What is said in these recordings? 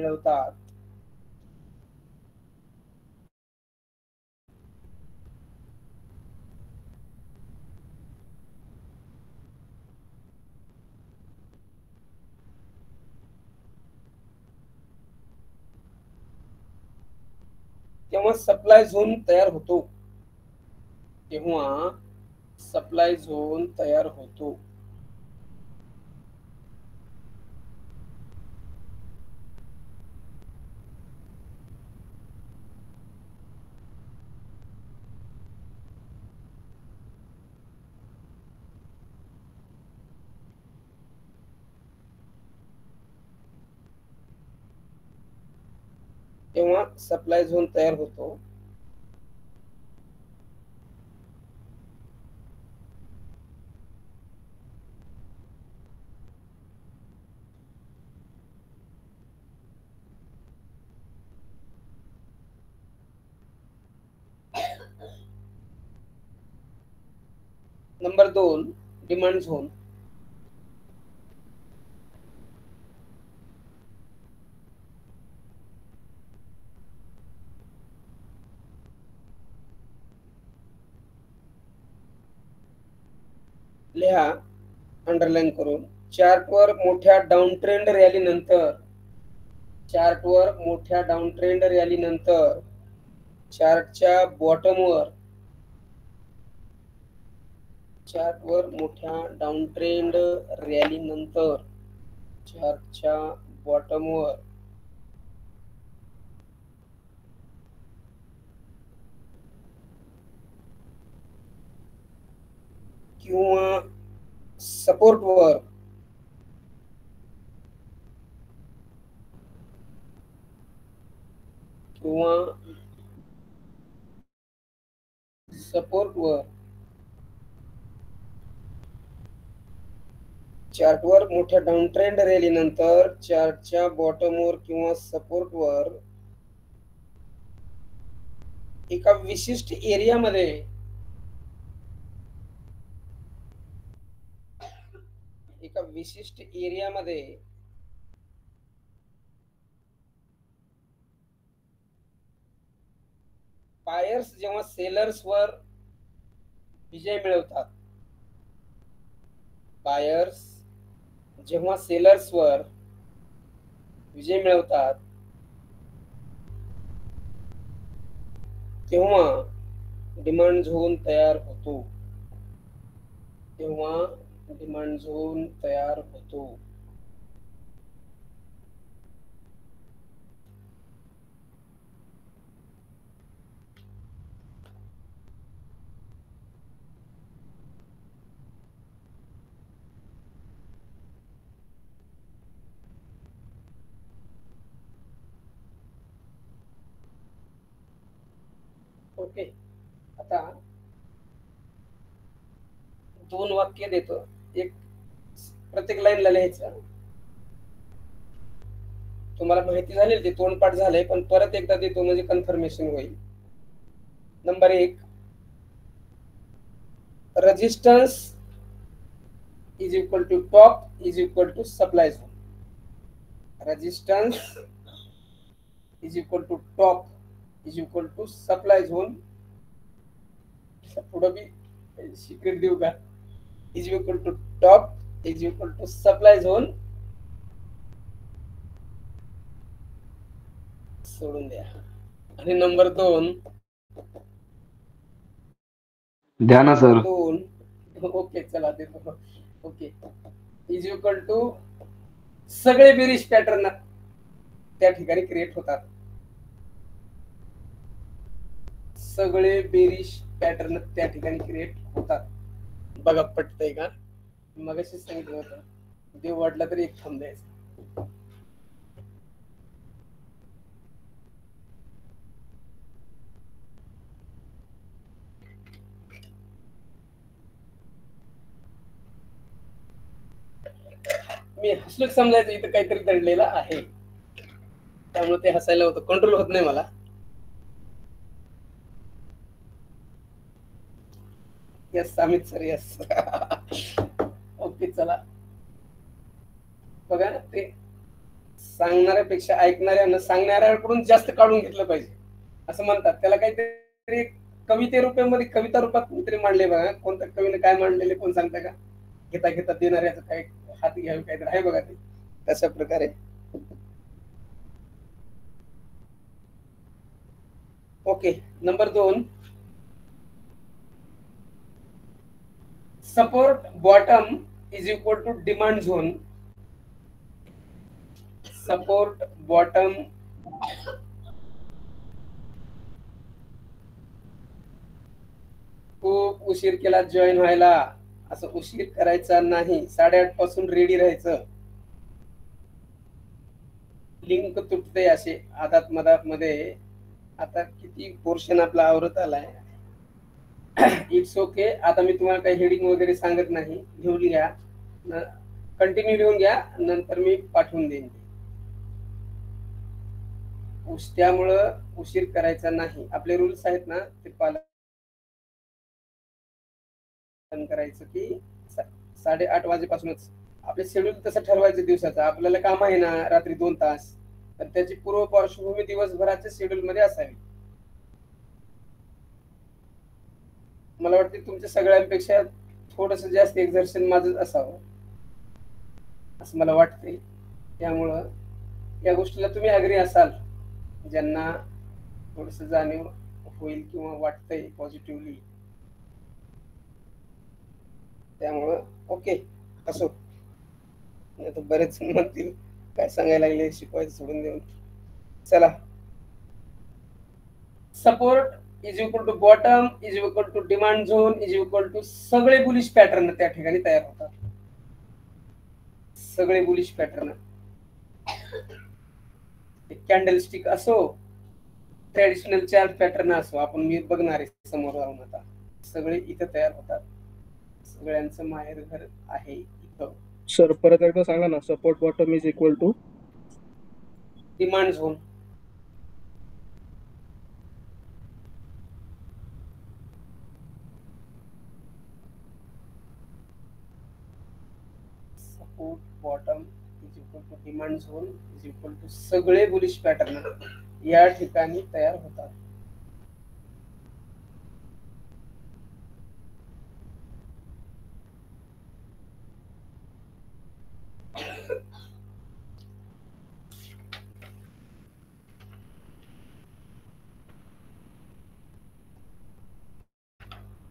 मिळवतात तेव्हा supply zone तयार होतो. तेव्हा सप्लाय झोन तयार होतो. तेव्हा सप्लाय झोन तयार होतो. Number 2 demand zone. लिहा अंडरलाईन करून. चार्टवर मोठ्या डाऊन ट्रेंड रॅली नंतर चार्टच्या बॉटमवर मोठ्या डाऊन ट्रेंड रॅली नंतर चार्टच्या बॉटमवर किंवा सपोर्टवर चार्टवर मोठ्या डाऊन ट्रेंड रॅली नंतर चार्टच्या बॉटमवर किंवा सपोर्टवर एका विशिष्ट एरियामध्ये बायर्स जेव्हा सेलर्सवर विजय मिळवतात, तेव्हा डिमांड झोन तयार होतो. ओके. आता 2 वाक्य देतो. एक प्रत्येक लाईनला लिहायचं. तुम्हाला माहिती झाली ते तोंडपाठ झालंय, पण परत एकदा देतो म्हणजे कन्फर्मेशन होईल. Number 1 resistance is equal to top is equal to supply zone. Resistance is equal to top is equal to supply zone. पुढे बी सिक्रेट देऊ का? Is equal to top is equal to supply zone सोडून द्या. आणि number 2 द्या ना sir. 2 okay चला देतो. ओके इज इक्वल टू सगळे बेरिश पॅटर्न त्या ठिकाणी क्रिएट होतात. बघा पटतंय का? मगाशी सांगितलं होतं देव वाटला तरी एक थांब द्यायचा. मी हसलो समजायचं इथं काहीतरी दडलेलं आहे, त्यामुळे ते हसायला होतं. कंट्रोल होत नाही मला. Yes Amit sir yes. Okay चला बघा ना ते सांगणाऱ्यापेक्षा ऐकणाऱ्यानं सांगणाऱ्याकडून जास्त काढून घेतलं पाहिजे असं म्हणतात. त्याला काहीतरी कविते रूपामध्ये कविता रूपात कुठेतरी मांडले बघा. कोणत्या कवीने काय मांडलेले कोण सांगता का? घेता घेता देणाऱ्याचं काय हात घ्यावे काहीतरी आहे बघा ते तशा प्रकारे. Okay. Number 2, support bottom is equal to demand zone. Support bottom खूप उशीर केला जॉईन व्हायला, असं उशीर करायचा नाही. 8:30 पासून रेडी राहायचं. लिंक तुटते असे आदात मधात मध्ये. आता किती पोर्शन आपला आवरत आलाय. It's okay. आता मी तुम्हाला काही हेडिंग वगैरे सांगत नाही. लिहून घ्या, कंटिन्यू लिहून घ्या, नंतर मी पाठवून देईन. त्यामुळं उशीर करायचा नाही. आपले रूल्स आहेत ना ते पालन करायचं की 8:30 वाजेपासूनच आपले शेड्यूल तसं ठरवायचं दिवसाचं. आपल्याला काम आहे ना रात्री 2 तास, तर त्याची पूर्व पार्श्वभूमी दिवसभराच्या शेड्यूल मध्ये असावी. मला वाटते तुमच्या सगळ्यांपेक्षा थोडस जास्त एक्झर्शन माझं असावं असं मला वाटतंय. त्यामुळं या गोष्टीला तुम्ही अग्री असाल, ज्यांना थोडस जाणीव होईल किंवा वाटतंय पॉझिटिव्हली. त्यामुळं ओके असो. आता बरेच म्हणतील काय सांगायला लागले, शिकवायचं सोडून देऊन. चला. Support is equal to bottom is equal to demand zone is equal to सगळे बुलिश पॅटर्न त्या ठिकाणी तयार होतात. सगळे बुलिश पॅटर्न, कॅन्डल स्टिक असो, ट्रॅडिशनल चार्ट पॅटर्न असो, आपण मी बघणार आहे समोर राहून. आता सगळे इथं तयार होतात. सगळ्यांचं माहेर घर आहे इथं. सर परत एकदा सांगा ना. Support bottom is equal to demand zone. Support bottom is equal to demand zone is equal to सगळे बुलिश पॅटर्न या ठिकाणी तयार होतात.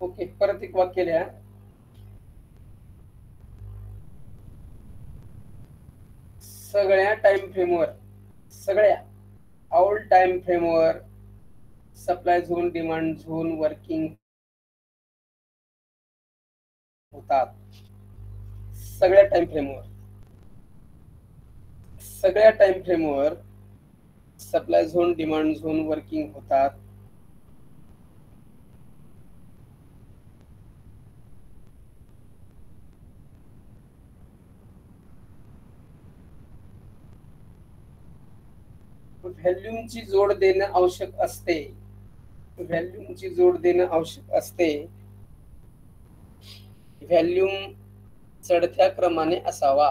ओके. परत एक वाक्य लिहा. सगळ्या टाइम फ्रेमवर, सगळ्या ऑल टाइम फ्रेमवर supply zone demand zone working होतात. सगळ्या टाइम फ्रेमवर, सगळ्या टाइम फ्रेमवर supply zone demand zone working होतात. व्हॅल्यूमची जोड देणं आवश्यक असते. व्हॅल्यूमची जोड देणं आवश्यक असते. व्हॅल्यूम चढत्या क्रमाने असावा.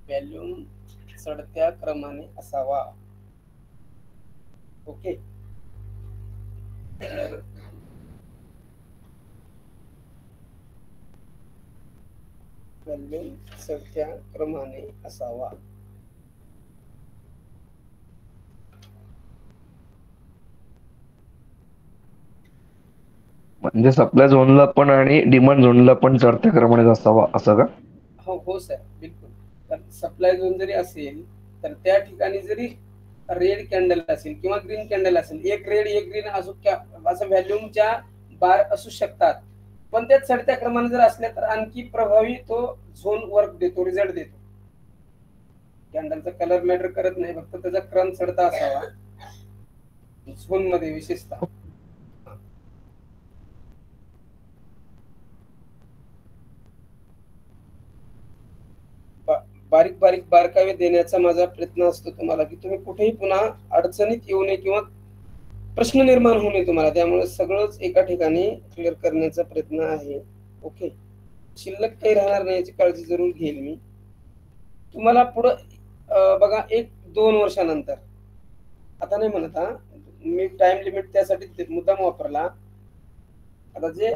व्हॅल्यूम चढत्या क्रमाने असावा. ओके. व्हॅल्यूम चढत्या क्रमाने असावा. म्हणजे सप्लाय झोनला पण आणि डिमांड झोनला पण चढत्या क्रमाने असावा असं का? हो सर, बिलकुल. तर सप्लाय झोन जरी असेल तर त्या ठिकाणी जरी रेड कॅन्डल असेल किंवा ग्रीन कॅन्डल असेल, एक रेड एक ग्रीन असो, असं व्हॅल्यूमच्या बार असू शकतात. पण त्या चढत्या क्रमाने जर असल्या तर आणखी प्रभावी तो झोन वर्क देतो, रिझल्ट देतो. कॅन्डलचा कलर मॅटर करत नाही, फक्त त्याचा क्रम चढता असावा झोन मध्ये विशेषतः. बारीक बारीक बारकावे देण्याचा माझा प्रयत्न असतो तुम्हाला, की तुम्ही कुठेही पुन्हा अडचणीत येऊ नये किंवा प्रश्न निर्माण होऊ नये तुम्हाला. त्यामुळे सगळंच एका ठिकाणी क्लिअर करण्याचा प्रयत्न आहे. ओके. शिल्लक काही राहणार नाही याची काळजी जरूर घेईल मी. तुम्हाला पुढं बघा, एक 2 वर्षानंतर. आता नाही म्हणत हा, मी टाइम लिमिट त्यासाठी मुद्दाम वापरला. आता जे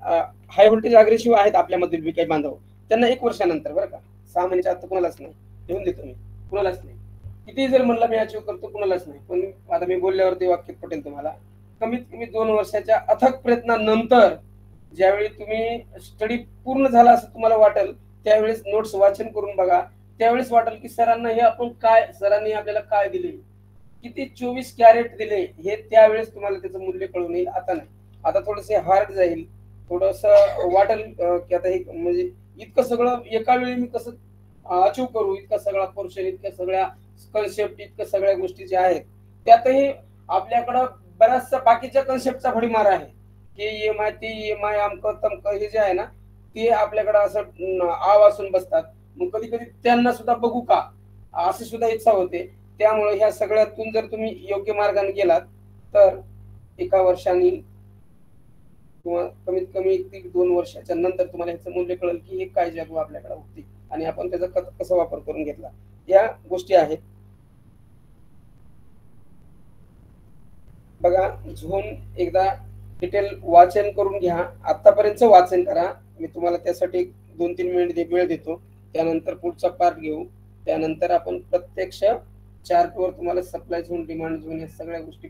हाय व्होल्टेज अग्रेसिव्ह आहेत आपल्यामधील बी काही बांधव, त्यांना 1 वर्षानंतर बरं का, 6 महिन्याच्या आत कुणालाच नाही, घेऊन देतो मी, कुणालाच नाही. किती जर म्हणलं मी अचीव्ह करतो, कुणालाच नाही. पण आता मी बोलल्यावरती वाक्य पटेल तुम्हाला. कमीत कमी 2 वर्षाच्या अथक प्रयत्नानंतर ज्यावेळी तुम्ही स्टडी पूर्ण झाला असं तुम्हाला वाटेल, त्यावेळेस नोट्स वाचन करून बघा. त्यावेळेस वाटेल की सरांना हे आपण काय, सरांनी आपल्याला काय दिले, किती 24 कॅरेट दिले, हे त्यावेळेस तुम्हाला त्याचं मूल्य कळून येईल. आता नाही. आता थोडेसे हार्ड जाईल, थोडस वाटेल की आता हे म्हणजे इतकं सगळं एका वेळी मी कसं अचीव करू, इतका सगळा पोर्शन, इतक्या सगळ्या कन्सेप्ट, इतक्या सगळ्या गोष्टी ज्या आहेत, त्यातही आपल्याकडं बऱ्याचशा बाकीच्या कन्सेप्टचा भडीमार आहे की EMI, ती EMI, अमकं तमकं, हे जे आहे ना, ते आपल्याकडं असं आवासून बसतात. मग कधी कधी त्यांना सुद्धा बघू का, अशी सुद्धा इच्छा होते. त्यामुळे ह्या सगळ्यातून जर तुम्ही योग्य मार्गाने गेलात तर 1 वर्षाने किंवा कमीत कमी 1-2 वर्षाच्या नंतर तुम्हाला ह्याचं मूल्य कळेल की हे काय जादू आपल्याकडे होती आणि आपण त्याचा कसा वापर करून घेतला. या गोष्टी आहेत. बघा, झोन एकदा डिटेल वाचन करून घ्या. आतापर्यंत वाचन करा. मी तुम्हाला त्यासाठी 2-3 मिनिट वेळ देतो. त्यानंतर पुढचा पार्ट घेऊ. त्यानंतर आपण प्रत्यक्ष चार्टवर तुम्हाला सप्लाय झोन, डिमांड झोन या सगळ्या गोष्टी